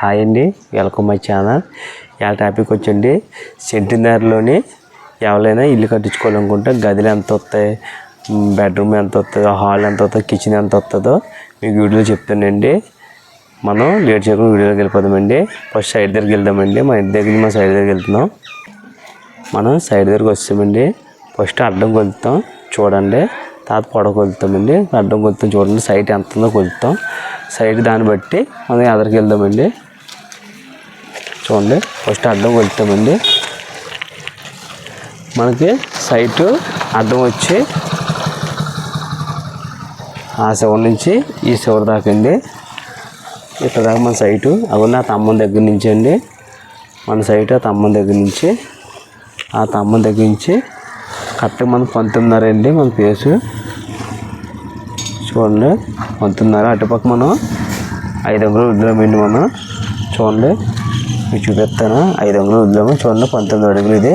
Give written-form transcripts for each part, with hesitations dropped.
Hi అండి, welcome my channel. ఇలా topic వచ్చండి, సెంటీనర్లోని ఎవరైనా ఇల్లు కట్టించుకోవాలనుకుంటే గదిలో ఎంత వస్తాయి, బెడ్రూమ్ ఎంత వస్తుందో, హాల్ ఎంత వస్తుందో, కిచెన్ ఎంత వస్తుందో మీకు వీడియోలో చెప్తానండి. మనం లేట్ చేయకుండా వీడియోలోకి వెళ్ళిపోదామండి. ఫస్ట్ సైడ్ దగ్గరికి వెళ్దామండి. మా ఇంటి దగ్గర మా సైడ్ దగ్గరికి వెళ్తున్నాం. మనం సైడ్ దగ్గరికి వస్తామండి. ఫస్ట్ అడ్డం కొలుతాం చూడండి, తర్వాత పొడవు కొలుతామండి. అడ్డం కొలుతాం చూడండి, సైడ్ ఎంత ఉందో కొలుతాం. సైడ్ దాన్ని బట్టి మనం ఎదరికి వెళ్దామండి. చూడండి, ఫస్ట్ అడ్డం కొలుతామండి. మనకి సైటు అడ్డం వచ్చి ఆ చివరి నుంచి ఈ చివరి దాకా అండి. ఇక్కడ దాకా మన సైటు అవన్నీ ఆ తమ్మం దగ్గర నుంచి అండి. మన సైటు ఆ తమ్మం దగ్గర నుంచి కరెక్ట్గా మనం 19.5 అండి మన ఫేసు. చూడండి 19.5. అటుపక్క మనం 5 అంగుళాలు వదిలామండి. మనం చూడండి, మీకు చూపిస్తాను. 5 అంగుళాలు వదిలాము. చూడండి 19 అడుగులు. ఇది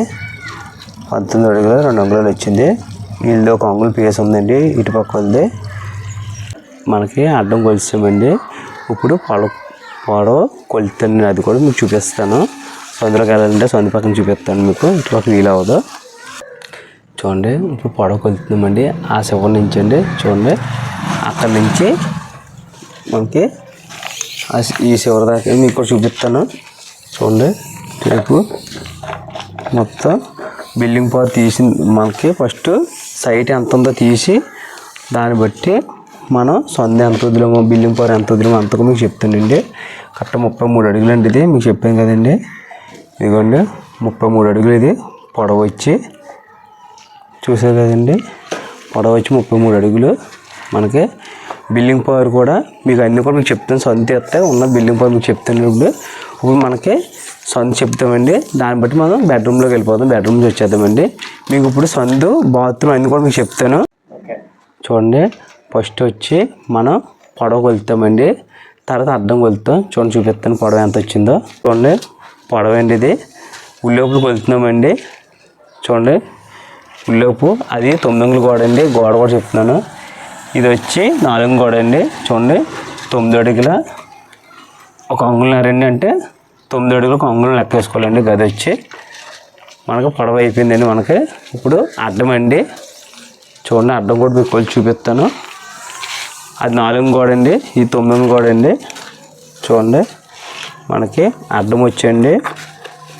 19 అడుగులు 2 అంగుళాలు వచ్చింది. వీళ్ళు 1 అంగుళం ఫేస్ ఉందండి ఇటుపక్క ఉంది. మనకి అడ్డం కొలిసామండి. ఇప్పుడు పొడవు కొలుతాను, అది కూడా మీకు చూపిస్తాను. సందులోకి వెళ్ళాలంటే సందు పక్కన చూపిస్తాను మీకు, ఇటుపక్క వీలు అవ్వదు. చూడండి, ఇప్పుడు పొడవు కొలుతున్నామండి. ఆ చివరి నుంచి అండి. చూడండి, అక్కడి నుంచి మనకి ఈ చివరి దాకా మీకు కూడా చూపిస్తాను. చూడండి, రేపు మొత్తం బిల్డింగ్ పవర్ తీసి మనకి ఫస్ట్ సైట్ ఎంత ఉందో తీసి దాన్ని బట్టి మనం సొంత ఎంత వదిలేమో, బిల్డింగ్ పవర్ ఎంత వదిలేమో అంతకు మీకు చెప్తానండి. కరెక్ట్ 33 అడుగులు అండి. ఇది మీకు చెప్పాను కదండి. ఇదిగోండి 33 అడుగులు. ఇది పొడవు వచ్చి చూసారు కదండి, పొడవు వచ్చి 33 అడుగులు. మనకి బిల్డింగ్ పవర్ కూడా మీకు అన్నీ కూడా మీకు చెప్తాను. సొంత ఎత్తే ఉన్న బిల్డింగ్ పవర్ మీకు చెప్తాను. ఇప్పుడు మనకి సొంత చెప్తామండి. దాన్ని బట్టి మనం బెడ్రూమ్లోకి వెళ్ళిపోతాం. బెడ్రూమ్ నుంచి వచ్చేద్దామండి. మీకు ఇప్పుడు సొంత బాత్రూమ్ అన్నీ కూడా మీకు చెప్తాను. చూడండి, ఫస్ట్ వచ్చి మనం పొడవు కొలుతామండి. తర్వాత అడ్డం కొలుతాం. చూడండి, చూపిస్తాను పొడవు ఎంత వచ్చిందో. చూడండి, పొడవు అండి. ఇది ఉల్లోపులు కొలుతున్నామండి. చూడండి, ఉల్లోపు అది 9 అంగుళాల గోడ అండి. గోడ కూడా చెప్తున్నాను. ఇది వచ్చి 4 అంగుళాల గోడ అండి. చూడండి, 9 అడుగుల 1 అంగుళం అండి. అంటే 9 అడుగులు 1 అంగుళం లెక్క వేసుకోవాలండి. గది వచ్చి మనకు పొడవు అయిపోయిందండి. మనకి ఇప్పుడు అడ్డం అండి. చూడండి, అడ్డం కూడా మీకు కొలిచి చూపిస్తాను. అది 4 అంగుళాల గోడ అండి. ఇది 9 అంగుళాల గోడ అండి. చూడండి, మనకి అడ్డం వచ్చండి.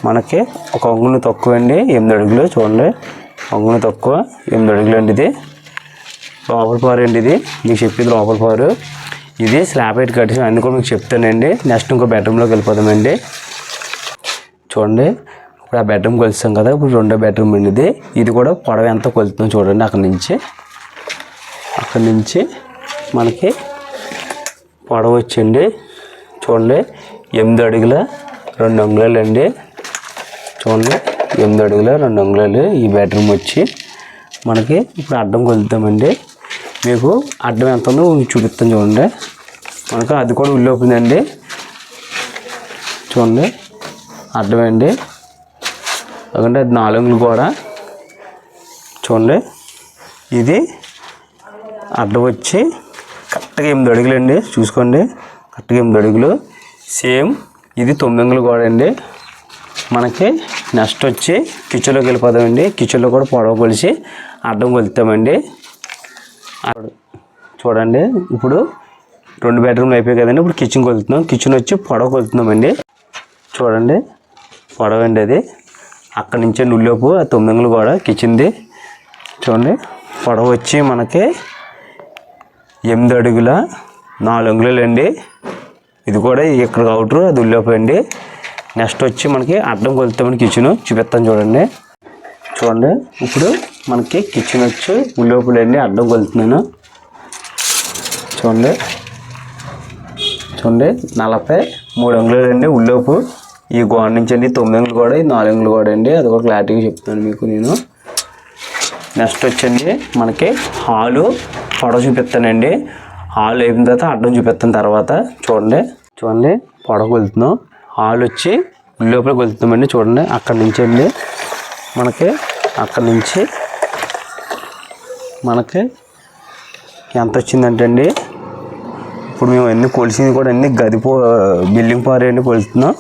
మనకి 1 అంగుళం తక్కువ అండి. 8 అడుగులు. చూడండి, 1 అంగుళం తక్కువ 8 అడుగులు అండి. ఇది లోపల పారు అండి. ఇది మీకు చెప్పింది లోపల పారు. ఇది స్లాబ్ హైట్ కట్టేసి అన్నీ కూడా మీకు చెప్తానండి. నెక్స్ట్ ఇంకో బెడ్రూమ్లోకి వెళ్ళిపోదామండి. చూడండి, ఇప్పుడు ఆ బెడ్రూమ్ కొలుస్తాం కదా. ఇప్పుడు 2వ బెడ్రూమ్ అండి. ఇది కూడా పొడవు ఎంత కొలుతున్నాం చూడండి. అక్కడి నుంచి మనకి పొడవు వచ్చండి. చూడండి, 8 అడుగుల 2 అంగుళాలు అండి. చూడండి, 8 అడుగుల 2 అంగుళాలు ఈ బెడ్రూమ్ వచ్చి మనకి. ఇప్పుడు అడ్డం కొలుద్దామండి. మీకు అడ్డం ఎంత ఉందో చూపిస్తాను. చూడండి, మనకు అది కూడా ఉల్లోపుందండి. చూడండి, అడ్డం అండి. ఎందుకంటే అది 4 అంగుళాలు కూడా. చూడండి, ఇది అడ్డం వచ్చి కరెక్ట్గా 8 అడుగులు అండి. చూసుకోండి, కరెక్ట్గా 8 అడుగులు. సేమ్ ఇది 9 అంగుళాల గోడ అండి. మనకి నెక్స్ట్ వచ్చి కిచెన్లోకి వెళ్ళిపోదామండి. కిచెన్లో కూడా పొడవు కొలిసి అడ్డం కొలుతామండి. చూడండి, ఇప్పుడు 2 బెడ్రూమ్లు అయిపోయాయి కదండి. ఇప్పుడు కిచెన్ కొలుతున్నాం. కిచెన్ వచ్చి పొడవు కొలుతున్నామండి. చూడండి, పొడవు అండి. అది అక్కడి నుంచి నుల్లోపు 9 అంగుళాల గోడ కిచెన్ది. చూడండి, పొడవు వచ్చి మనకి 8 అడుగుల 4 అంగుళాలు అండి. ఇది కూడా ఇక్కడ అవుటరు, అది ఉల్లోపు అండి. నెక్స్ట్ వచ్చి మనకి అడ్డం కొలుతామని కిచెన్ చూపిస్తాను. చూడండి, ఇప్పుడు మనకి కిచెన్ వచ్చి ఉల్లోపులు అండి. అడ్డం కొలుతున్నాను. చూడండి, 43 అంగుళాలు అండి ఉల్లోపు. ఈ గోడ నుంచి అండి 9 అంగుళాల గోడ, 4 అంగుళాల గోడ అండి. అది కూడా క్లారిటీగా చెప్తాను మీకు నేను. నెక్స్ట్ వచ్చండి మనకి హాలు పొడవు చూపిస్తానండి. హాల్ అయిపోయిన తర్వాత అడ్డం చూపిస్తాను తర్వాత. చూడండి పొడవు కొలుతున్నాం. హాల్ వచ్చి లోపల కొలుతున్నామండి. చూడండి, అక్కడి నుంచి అండి మనకి ఎంత వచ్చిందంటే అండి ఇప్పుడు మేము అన్నీ కొలిసింది కూడా అన్ని బిల్డింగ్ పారి అన్నీ కొలుస్తున్నాం.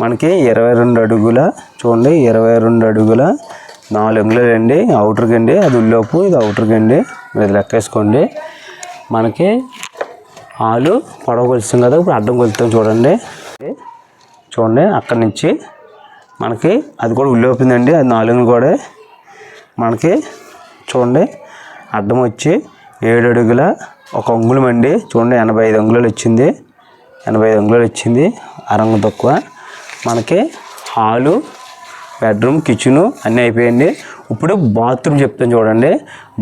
మనకి 22 అడుగుల చూడండి, 22 అడుగుల 4 అంగుళాలు అండి అవుటర్కి అండి. అది ఉల్లోపు, ఇది అవుటర్కి అండి. మీరు లెక్కేసుకోండి. మనకి హాలు పొడవు కొలుస్తాం కదా, ఇప్పుడు అడ్డం కొలుస్తాం చూడండి. అక్కడి నుంచి మనకి అది కూడా ఉల్లోపిందండి. అది 4 అంగుళాలు కూడా మనకి చూడండి. అడ్డం వచ్చి 7 అడుగుల 1 అంగుళం అండి. చూడండి 85 అంగుళాలు వచ్చింది. 85 అంగుళాలు వచ్చింది. అరంగు తక్కువ. మనకి హాలు, బెడ్రూమ్, కిచెను అన్నీ అయిపోయింది. ఇప్పుడు బాత్రూమ్ చెప్తాను చూడండి.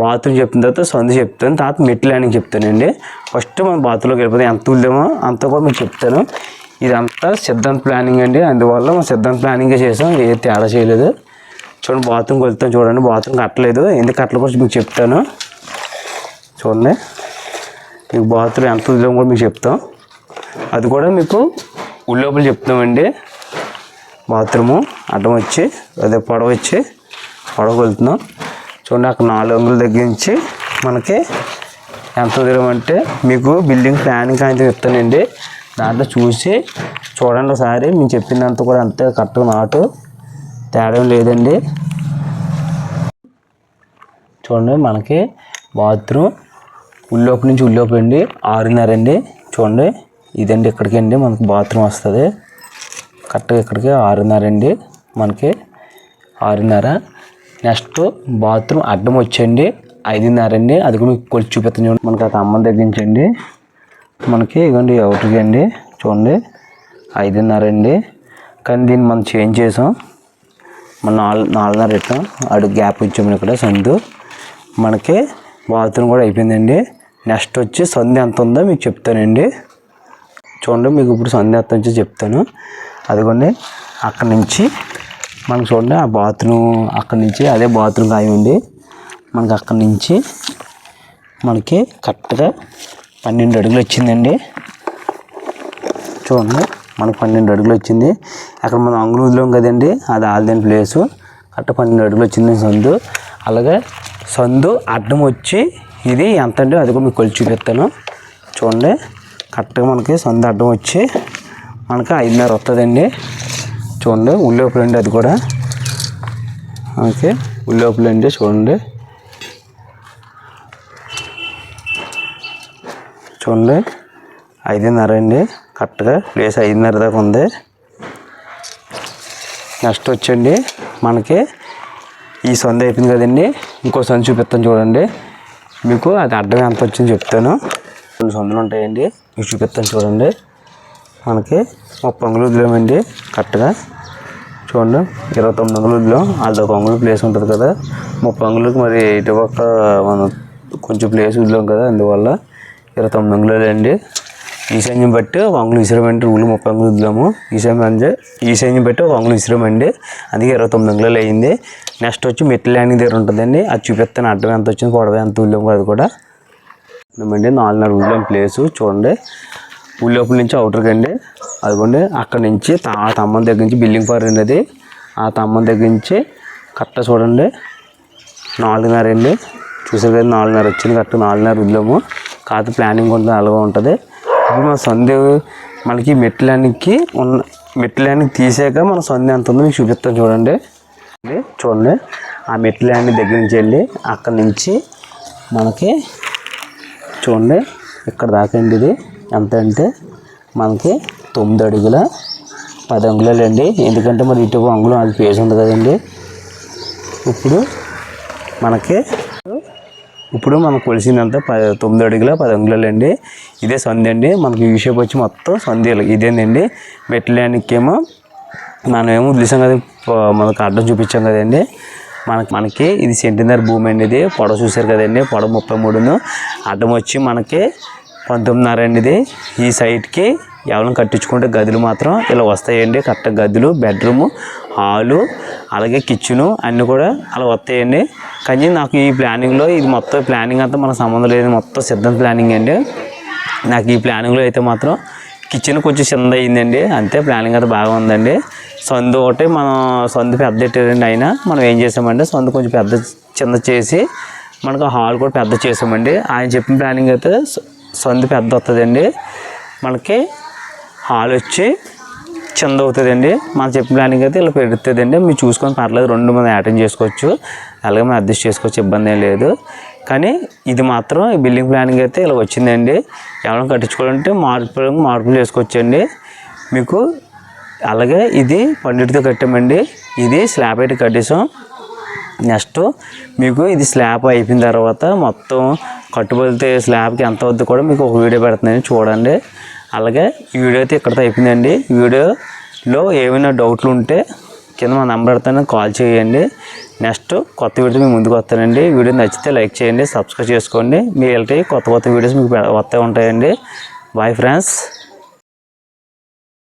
బాత్రూమ్ చెప్పిన తర్వాత సందు చెప్తాను, తర్వాత మెట్లు ల్యాండింగ్ చెప్తానండి. ఫస్ట్ మనం బాత్రూంలోకి వెళ్ళిపోతే ఎంత ఉందేమో అంత కూడా మీకు చెప్తాను. ఇదంతా సిద్ధాంత్ ప్లానింగ్ అండి. అందువల్ల మనం సిద్ధాంత్ ప్లానింగే చేసాం, ఏ తేడా చేయలేదు. చూడండి బాత్రూమ్కి వెళ్తాం చూడండి. బాత్రూమ్ కట్టలేదు, ఎందుకు కట్టలు కూడా మీకు చెప్తాను చూడండి. మీకు బాత్రూమ్ ఎంత ఉందో కూడా మీకు చెప్తాం, అది కూడా మీకు ఉల్లోపల చెప్తామండి. బాత్రూము అడ్డం వచ్చి అదే పొడవ వచ్చి పొడవ వెళ్తున్నాం చూడండి. అక్కడ 4 అంగుళాల దగ్గర నుంచి మనకి ఎంత దూరం అంటే మీకు బిల్డింగ్ ప్లానింగ్ అయితే చెప్తానండి. దాంట్లో చూసి చూడండి ఒకసారి. మేము చెప్పినంత కూడా అంతే కరెక్ట్గా నాటు తేడా లేదండి. చూడండి మనకి బాత్రూమ్ ఉల్లోపు నుంచి ఉల్లోపు అండి 6.5 అండి. చూడండి ఇదండి, ఇక్కడికి అండి మనకి బాత్రూమ్ వస్తుంది. కరెక్ట్గా ఇక్కడికి 6.5 అండి, మనకి 6.5. నెక్స్ట్ బాత్రూమ్ అడ్డం వచ్చండి 5.5 అండి. అది కూడా మీకు కొలిచి చూపిస్తాను చూడండి. మనకి ఆ అమ్మని తగ్గించండి. మనకి ఇవ్వండి అవుట్కి అండి. చూడండి 5.5 అండి. కానీ దీన్ని మనం చేంజ్ చేసాం, మనం 4.5 పెట్టాం. అడుగు గ్యాప్ ఇచ్చాము ఇక్కడ సందు. మనకి బాత్రూమ్ కూడా అయిపోయిందండి. నెక్స్ట్ వచ్చి సందు ఎంత ఉందో మీకు చెప్తానండి. చూడండి మీకు ఇప్పుడు సందు ఎంత వచ్చి చెప్తాను. అదిగోండి అక్కడి నుంచి మనకు చూడండి ఆ బాత్రూమ్ అక్కడి నుంచి అదే బాత్రూమ్ కాయండి. మనకి అక్కడి నుంచి మనకి కరెక్ట్గా 12 అడుగులు వచ్చిందండి. చూడండి మనకు 12 అడుగులు వచ్చింది. అక్కడ మనం అంగుళం వదిలాం కదండి, అది ఆల్దని ప్లేసు. కరెక్ట్ 12 అడుగులు వచ్చింది సందు. అలాగే సందు అడ్డం వచ్చి ఇది ఎంత అండి, అది కూడా మీకు కొలిచి చూపిస్తాను చూడండి. కరెక్ట్గా మనకి సందు అడ్డం వచ్చి మనకి 5.5 వస్తుందండి. చూడండి ఉల్లోపులండి, అది కూడా మనకి ఉల్లోపులండి. చూడండి 5.5 అండి. కరెక్ట్గా ప్లేస్ 5.5 దాకా ఉంది. నెక్స్ట్ వచ్చండి మనకి ఈ సందు అయిపోయింది కదండి, ఇంకో సందు చూపిస్తాను చూడండి. మీకు అది అడ్డం ఎంత వచ్చింది చెప్తాను. 2 సందులు ఉంటాయండి, మీకు చూపిస్తాను చూడండి. మనకి 30 అంగుళాలు వదిలేమండి. కరెక్ట్గా చూడండి 29 అంగుళాలు వదిలాం. అది 1 అంగుళం ప్లేస్ ఉంటుంది కదా, 30 అంగుళాలకు మరి ఇటుపక్క మనం కొంచెం ప్లేస్ వదిలాం కదా, అందువల్ల 29 అంగుళాలు అండి. ఈశాన్యం బట్టి 1 అంగుళం విసిరామండి. రూలు 30 అంగుళాలు వదిలాము. ఈశాన్యం బట్టి 1 అంగుళం విసిరామండి, అందుకే 29 అంగుళాలు అయ్యింది. నెక్స్ట్ వచ్చి మెట్ల ల్యాండింగ్ దగ్గర ఉంటుందండి, అది చూపిస్తాను. అడ్డం ఎంత వచ్చింది, పొడవ ఎంత వదిలాము అది కూడా అండి. 4.5 వదిలాం ప్లేసు. చూడండి ఉల్లోపుల నుంచి అవుటర్కి అండి. అదిగోండి అక్కడి నుంచి ఆ తమ్మం దగ్గర నుంచి బిల్డింగ్ పార్ అండి. అది ఆ తమ్మం దగ్గర నుంచి కరెక్ట్గా చూడండి 4.5 అండి. చూసారు కదా 4.5 వచ్చింది. కరెక్ట్ 4.5 వదిలాము. కాదు ప్లానింగ్ ఉంటుంది, అలాగే ఉంటుంది. ఇప్పుడు మన సందు మనకి మెట్ల ల్యాండింగ్ తీసాక మన సందు ఎంత ఉందో మీకు చూపిస్తాను చూడండి. చూడండి ఆ మెట్ల ల్యాండింగ్ దగ్గర నుంచి వెళ్ళి అక్కడి నుంచి మనకి చూడండి ఇక్కడ దాకా అండి. ఇది ఎంత అంటే మనకి 9 అడుగుల 10 అంగుళాలు అండి. ఎందుకంటే మరి ఇటు అంగుళం అది ప్లేస్ ఉంది కదండి. ఇప్పుడు మనం కొలిసిందంతా 9 అడుగుల 10 అంగుళాలు అండి. ఇదే సందు అండి. మనకి యూ షేప్ వచ్చి మొత్తం సందు ఇదేనండి. మెట్ల ల్యాండింగ్కి ఏమో మనమేమో వదిలేసాం కదా, మనకు అడ్డం చూపించాం కదండి. మనకి ఇది సెంటీనర్ భూమి అండి. ఇది పొడవు చూసారు కదండి, పొడవు 33, అడ్డం వచ్చి మనకి 19.5 అండి. ఇది ఈ సైట్కి ఎవరైనా కట్టించుకుంటే గదులు మాత్రం ఇలా వస్తాయండి. కరెక్ట్ గదులు, బెడ్రూము, హాలు, అలాగే కిచెను అన్నీ కూడా అలా వస్తాయండి. కానీ నాకు ఈ ప్లానింగ్లో ఇది మొత్తం ప్లానింగ్ అంతా మనకు సంబంధం లేదు, మొత్తం సిద్ధం ప్లానింగ్ అండి. నాకు ఈ ప్లానింగ్లో అయితే మాత్రం కిచెన్ కొంచెం చిన్నది అయిందండి, అంతే. ప్లానింగ్ అయితే బాగా ఉందండి. సందు ఒకటి మనం సందు పెద్ద పెట్టారండి. అయినా మనం ఏం చేసామంటే సందు కొంచెం చిన్న చేసి మనకు హాల్ కూడా పెద్ద చేసామండి. ఆయన చెప్పిన ప్లానింగ్ అయితే సందు పెద్ద వస్తుందండి, మనకి హాల్ వచ్చి చిన్నది అవుతుందండి. మనం చెప్పిన ప్లానింగ్ అయితే ఇలా పెడుతుందండి. మీరు చూసుకొని పర్లేదు, 2 మనం అటెండ్ చేసుకోవచ్చు, అలాగే మనం అడ్జస్ట్ చేసుకోవచ్చు, ఇబ్బంది ఏం లేదు. కానీ ఇది మాత్రం ఈ బిల్డింగ్ ప్లానింగ్ అయితే ఇలా వచ్చిందండి. ఎవరైనా కట్టించుకోవాలంటే మార్పులు చేసుకోవచ్చండి మీకు. అలాగే ఇది పండిటితో కట్టామండి, ఇది స్లాబ్ అయితే కట్టేసాం. నెక్స్ట్ మీకు ఇది స్లాబ్ అయిపోయిన తర్వాత మొత్తం కట్టుబడితే స్లాబ్కి ఎంత అవుద్ది కూడా మీకు ఒక వీడియో పెడుతున్నాను చూడండి. అలాగే ఈ వీడియో అయితే ఇక్కడితో అయిపోయిందండి. ఈ వీడియోలో ఏమైనా డౌట్లు ఉంటే కింద మా నెంబర్ పెడతాను, కాల్ చేయండి. నెక్స్ట్ కొత్త వీడియో మీ ముందుకు వస్తానండి. వీడియో నచ్చితే లైక్ చేయండి, సబ్స్క్రైబ్ చేసుకోండి. మీ వెళ్తే కొత్త వీడియోస్ మీకు వస్తూ ఉంటాయండి. Bye friends.